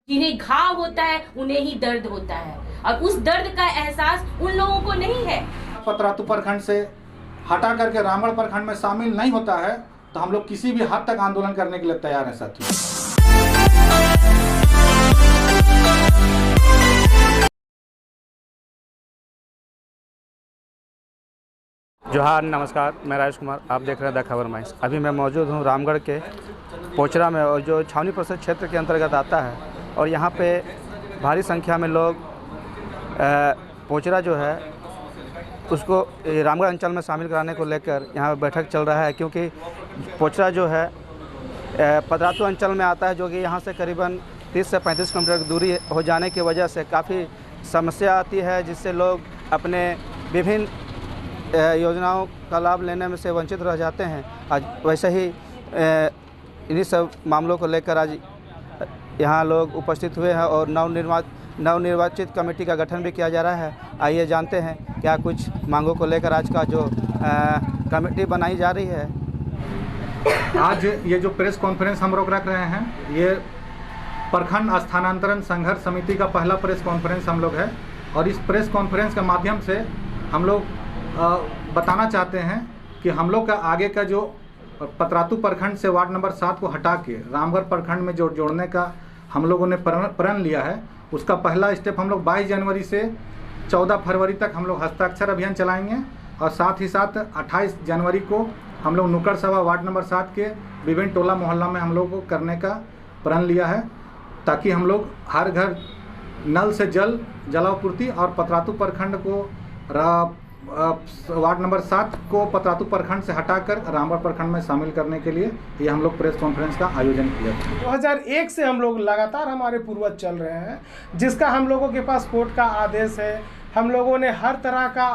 जिन्हें घाव होता है उन्हें ही दर्द होता है, और उस दर्द का एहसास उन लोगों को नहीं है। पतरातू प्रखंड से हटा करके रामगढ़ प्रखंड में शामिल नहीं होता है तो हम लोग किसी भी हद तक आंदोलन करने के लिए तैयार हैं साथियों। जोहार, नमस्कार। मैं राजेश कुमार, आप देख रहे हैं द खबर माइंस। अभी मैं मौजूद हूँ रामगढ़ के पोचरा में, और जो छावनी परिषद क्षेत्र के अंतर्गत आता है, और यहाँ पे भारी संख्या में लोग पोचरा जो है उसको रामगढ़ अंचल में शामिल कराने को लेकर यहाँ बैठक चल रहा है, क्योंकि पोचरा जो है पतरातू अंचल में आता है, जो कि यहाँ से करीबन 30 से 35 किलोमीटर की दूरी हो जाने की वजह से काफ़ी समस्या आती है, जिससे लोग अपने विभिन्न योजनाओं का लाभ लेने में से वंचित रह जाते हैं। आज वैसे ही इन्हीं सब मामलों को लेकर आज यहाँ लोग उपस्थित हुए हैं और नवनिर्वाचित कमेटी का गठन भी किया जा रहा है। आइए जानते हैं क्या कुछ मांगों को लेकर आज का जो कमेटी बनाई जा रही है। आज ये जो प्रेस कॉन्फ्रेंस हम लोग रख रहे हैं, ये प्रखंड स्थानांतरण संघर्ष समिति का पहला प्रेस कॉन्फ्रेंस हम लोग है, और इस प्रेस कॉन्फ्रेंस के माध्यम से हम लोग बताना चाहते हैं कि हम लोग का आगे का जो पतरातू प्रखंड से वार्ड नंबर 7 को हटा के रामगढ़ प्रखंड में जोड़ने का हम लोगों ने प्रण लिया है। उसका पहला स्टेप हम लोग 22 जनवरी से 14 फरवरी तक हम लोग हस्ताक्षर अभियान चलाएंगे, और साथ ही साथ 28 जनवरी को हम लोग नुक्कड़ सभा वार्ड नंबर 7 के विभिन्न टोला मोहल्ला में हम लोग को करने का प्रण लिया है, ताकि हम लोग हर घर नल से जलापूर्ति और पतरातू प्रखंड को वार्ड नंबर 7 को पतरातू प्रखंड से हटाकर रामगढ़ प्रखंड में शामिल करने के लिए ये हम लोग प्रेस कॉन्फ्रेंस का आयोजन किया। 2001 से हम लोग लगातार हमारे पूर्वज चल रहे हैं, जिसका हम लोगों के पास कोर्ट का आदेश है। हम लोगों ने हर तरह का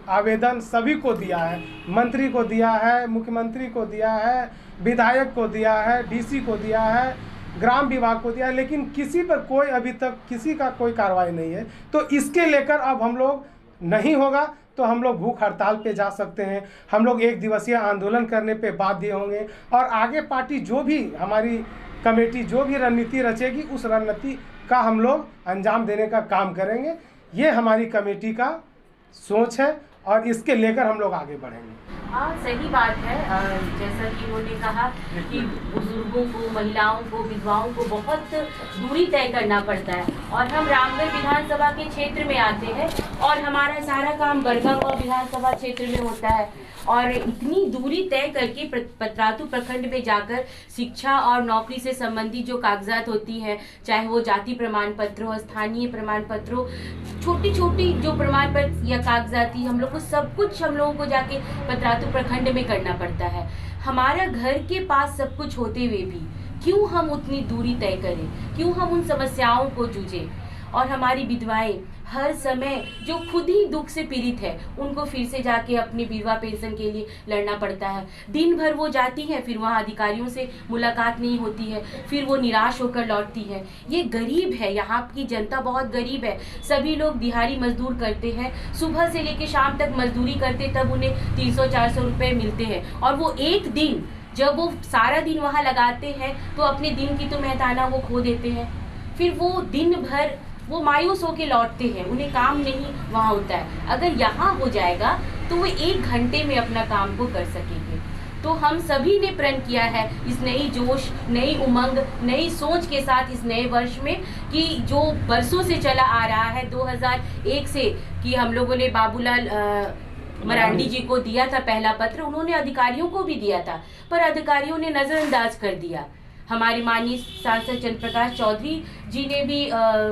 आवेदन सभी को दिया है, मंत्री को दिया है, मुख्यमंत्री को दिया है, विधायक को दिया है, डीसी को दिया है, ग्राम विभाग को दिया है, लेकिन किसी पर कोई अभी तक किसी का कोई कार्रवाई नहीं है। तो इसके लेकर अब हम लोग नहीं होगा तो हम लोग भूख हड़ताल पे जा सकते हैं। हम लोग 1 दिवसीय आंदोलन करने पे बाध्य होंगे, और आगे पार्टी जो भी हमारी कमेटी जो भी रणनीति रचेगी उस रणनीति का हम लोग अंजाम देने का काम करेंगे। ये हमारी कमेटी का सोच है, और इसके लेकर हम लोग आगे बढ़ेंगे। हाँ, सही बात है। जैसा कि उन्होंने कहा कि बुजुर्गों को, महिलाओं को, विधवाओं को बहुत दूरी तय करना पड़ता है, और हम रामगढ़ विधानसभा के क्षेत्र में आते हैं, और हमारा सारा काम बड़गांव विधानसभा क्षेत्र में होता है, और इतनी दूरी तय करके पतरातू प्रखंड में जाकर शिक्षा और नौकरी से संबंधित जो कागजात होती हैं, चाहे वो जाति प्रमाण पत्र हो, स्थानीय प्रमाण पत्र हो, छोटी छोटी जो प्रमाण पत्र या कागजाती, हम लोग को सब कुछ हम लोगों को जाके पतरातू प्रखंड में करना पड़ता है। हमारा घर के पास सब कुछ होते हुए भी क्यों हम उतनी दूरी तय करें, क्यों हम उन समस्याओं को जूझें। और हमारी विधवाएं हर समय जो खुद ही दुख से पीड़ित है, उनको फिर से जाके अपनी विधवा पेंशन के लिए लड़ना पड़ता है। दिन भर वो जाती है, फिर वहाँ अधिकारियों से मुलाकात नहीं होती है, फिर वो निराश होकर लौटती है। ये गरीब है, यहाँ की जनता बहुत गरीब है। सभी लोग दिहाड़ी मजदूर करते हैं, सुबह से लेकर शाम तक मजदूरी करते, तब उन्हें 300-400 रुपये मिलते हैं, और वो एक दिन जब वो सारा दिन वहाँ लगाते हैं तो अपने दिन की तो मेहताना वो खो देते हैं। फिर वो दिन भर वो मायूस होकर लौटते हैं, उन्हें काम नहीं वहाँ होता है। अगर यहाँ हो जाएगा तो वो 1 घंटे में अपना काम को कर सकेंगे। तो हम सभी ने प्रण किया है इस नई जोश, नई उमंग, नई सोच के साथ इस नए वर्ष में, कि जो बरसों से चला आ रहा है 2001 से, कि हम लोगों ने बाबूलाल मरांडी जी को दिया था पहला पत्र, उन्होंने अधिकारियों को भी दिया था, पर अधिकारियों ने नज़रअंदाज कर दिया। हमारे माननीय सांसद चंद्र प्रकाश चौधरी जी ने भी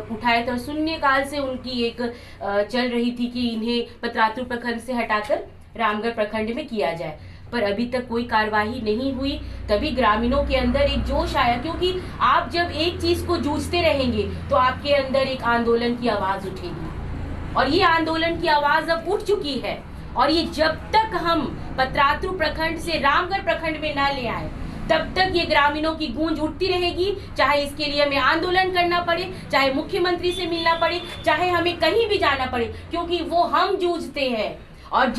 उठाया था, शून्यकाल से उनकी एक चल रही थी कि इन्हें पतरातू प्रखंड से हटाकर रामगढ़ प्रखंड में किया जाए, पर अभी तक कोई कार्यवाही नहीं हुई। तभी ग्रामीणों के अंदर एक जोश आया, क्योंकि आप जब एक चीज को जूझते रहेंगे तो आपके अंदर एक आंदोलन की आवाज उठेगी, और ये आंदोलन की आवाज अब उठ चुकी है। और ये जब तक हम पतरातू प्रखंड से रामगढ़ प्रखंड में ना ले आए, तब तक ये ग्रामीणों की गूंज उठती रहेगी। चाहे इसके लिए हमें आंदोलन करना पड़े, चाहे मुख्यमंत्री से मिलना पड़े, चाहे हमें कहीं भी जाना पड़े, क्योंकि वो हम जूझते हैं। और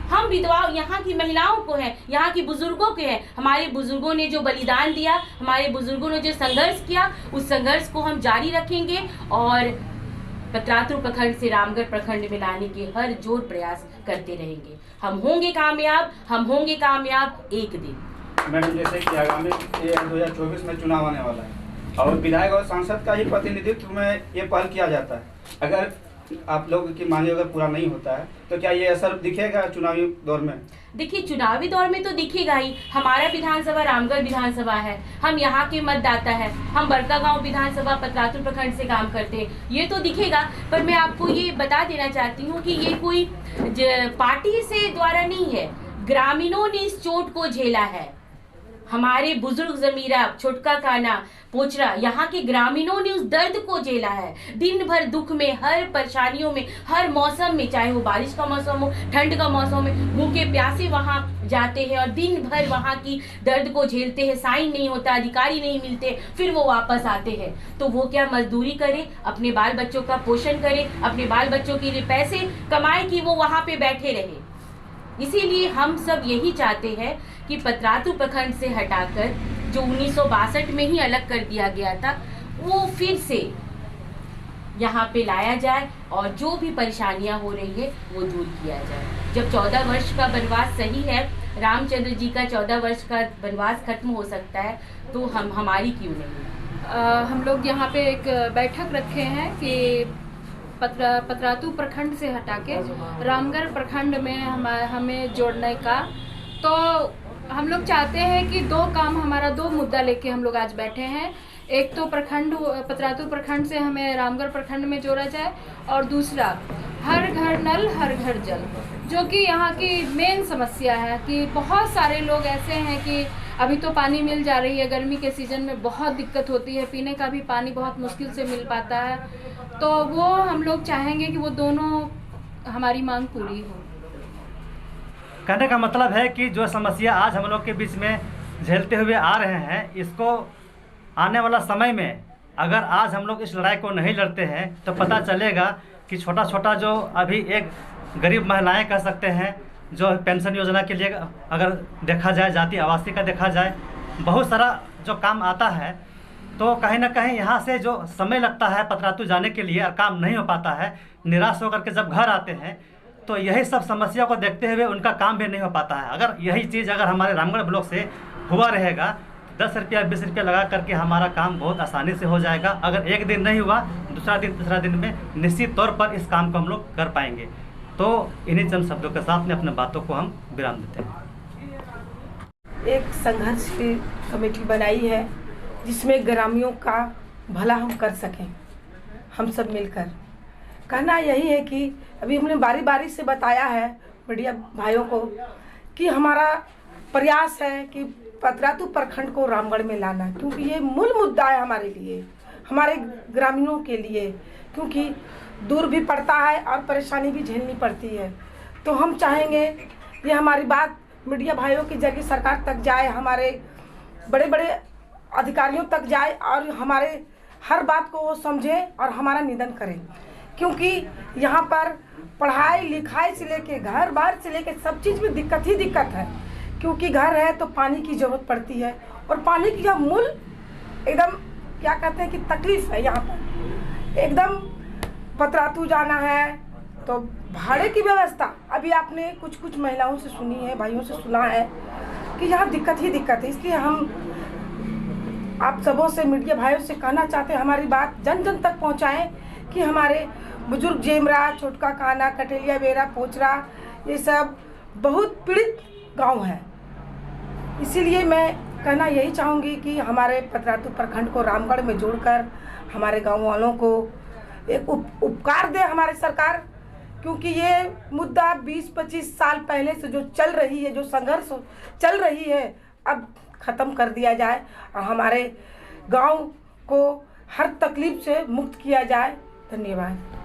हम विधवाओं, यहाँ की महिलाओं को है, यहाँ की बुजुर्गों के हैं। हमारे बुजुर्गों ने जो बलिदान दिया, हमारे बुजुर्गों ने जो संघर्ष किया, उस संघर्ष को हम जारी रखेंगे और पतरातू प्रखंड से रामगढ़ प्रखंड में लाने के हर जोर प्रयास करते रहेंगे। हम होंगे कामयाब एक दिन। मैडम, जैसे कि आगामी 2024 में चुनाव आने वाला है और विधायक और सांसद का ही प्रतिनिधित्व में ये पहल किया जाता है, अगर आप लोगों की मांगे अगर पूरा नहीं होता है तो क्या ये असर दिखेगा चुनावी दौर में? देखिए, चुनावी दौर में तो दिखेगा ही। हमारा विधानसभा रामगढ़ विधानसभा है, हम यहाँ के मतदाता है, हम बड़कागांव विधानसभा पतरातू प्रखंड से काम करते हैं, ये तो दिखेगा। पर मैं आपको ये बता देना चाहती हूँ कि ये कोई पार्टी से द्वारा नहीं है, ग्रामीणों ने इस चोट को झेला है। हमारे बुजुर्ग जमीरा, छोटका काना, पोचरा, यहाँ के ग्रामीणों ने उस दर्द को झेला है। दिन भर दुख में, हर परेशानियों में, हर मौसम में, चाहे वो बारिश का मौसम हो, ठंड का मौसम हो, भूखे प्यासे वहाँ जाते हैं और दिन भर वहाँ की दर्द को झेलते हैं। साइन नहीं होता, अधिकारी नहीं मिलते, फिर वो वापस आते हैं। तो वो क्या मजदूरी करे, अपने बाल बच्चों का पोषण करे, अपने बाल बच्चों के लिए पैसे कमाए कि वो वहाँ पे बैठे रहे। इसीलिए हम सब यही चाहते हैं कि पतरातू प्रखंड से हटाकर जो 1962 में ही अलग कर दिया गया था, वो फिर से यहाँ पे लाया जाए और जो भी परेशानियाँ हो रही है वो दूर किया जाए। जब 14 वर्ष का वनवास सही है, रामचंद्र जी का 14 वर्ष का वनवास खत्म हो सकता है, तो हमारी क्यों नहीं? हम लोग यहाँ पे एक बैठक रखे हैं कि पतरातू प्रखंड से हटा के रामगढ़ प्रखंड में हमें जोड़ने का। तो हम लोग चाहते हैं कि दो मुद्दा लेके हम लोग आज बैठे हैं। एक तो पतरातू प्रखंड से हमें रामगढ़ प्रखंड में जोड़ा जाए और दूसरा हर घर नल हर घर जल, जो कि यहाँ की मेन समस्या है कि बहुत सारे लोग ऐसे हैं कि अभी तो पानी मिल जा रही है, गर्मी के सीज़न में बहुत दिक्कत होती है, पीने का भी पानी बहुत मुश्किल से मिल पाता है। तो वो हम लोग चाहेंगे कि वो दोनों हमारी मांग पूरी हो। कहने का मतलब है कि जो समस्या आज हम लोग के बीच में झेलते हुए आ रहे हैं, इसको आने वाला समय में अगर आज हम लोग इस लड़ाई को नहीं लड़ते हैं तो पता चलेगा कि छोटा छोटा जो अभी एक गरीब महिलाएं कह सकते हैं, जो पेंशन योजना के लिए अगर देखा जाए, जाति आवासीय का देखा जाए, बहुत सारा जो काम आता है, तो कहीं ना कहीं यहाँ से जो समय लगता है पतरातू जाने के लिए और काम नहीं हो पाता है, निराश होकर के जब घर आते हैं तो यही सब समस्या को देखते हुए उनका काम भी नहीं हो पाता है। अगर यही चीज़ अगर हमारे रामगढ़ ब्लॉक से हुआ रहेगा, 10 रुपया 20 रुपया लगा करके हमारा काम बहुत आसानी से हो जाएगा। अगर एक दिन नहीं हुआ, दूसरा दिन तीसरा दिन में निश्चित तौर पर इस काम को हम लोग कर पाएंगे। तो इन्हीं चंद शब्दों के साथ में अपने बातों को हम विराम देते हैं। एक संघर्ष की कमेटी बनाई है जिसमें ग्रामीणों का भला हम कर सकें, हम सब मिलकर। कहना यही है कि अभी हमने बारी बारी से बताया है मीडिया भाइयों को कि हमारा प्रयास है कि पतरातू प्रखंड को रामगढ़ में लाना, क्योंकि ये मूल मुद्दा है हमारे लिए, हमारे ग्रामीणों के लिए, क्योंकि दूर भी पड़ता है और परेशानी भी झेलनी पड़ती है। तो हम चाहेंगे ये हमारी बात मीडिया भाइयों के जरिए सरकार तक जाए, हमारे बड़े बड़े अधिकारियों तक जाए और हमारे हर बात को वो समझें और हमारा निदान करें, क्योंकि यहाँ पर पढ़ाई लिखाई से लेके घर बार से लेके सब चीज़ में दिक्कत ही दिक्कत है। क्योंकि घर है तो पानी की ज़रूरत पड़ती है और पानी की यह मूल एकदम क्या कहते हैं कि तकलीफ़ है। यहाँ पर एकदम पतरातू जाना है तो भाड़े की व्यवस्था, अभी आपने कुछ महिलाओं से सुनी है, भाइयों से सुना है कि यहाँ दिक्कत ही दिक्कत है। इसलिए हम आप सबों से, मीडिया भाइयों से कहना चाहते हैं हमारी बात जन जन तक पहुँचाएँ कि हमारे बुजुर्ग जेमरा, छोटका काना, कटेलिया बेरा, पोचरा, ये सब बहुत पीड़ित गांव है। इसीलिए मैं कहना यही चाहूँगी कि हमारे पतरातू प्रखंड को रामगढ़ में जोड़कर हमारे गांव वालों को एक उपकार दे हमारे सरकार, क्योंकि ये मुद्दा 20-25 साल पहले से जो चल रही है, जो संघर्ष चल रही है, अब ख़त्म कर दिया जाए और हमारे गांव को हर तकलीफ से मुक्त किया जाए। धन्यवाद।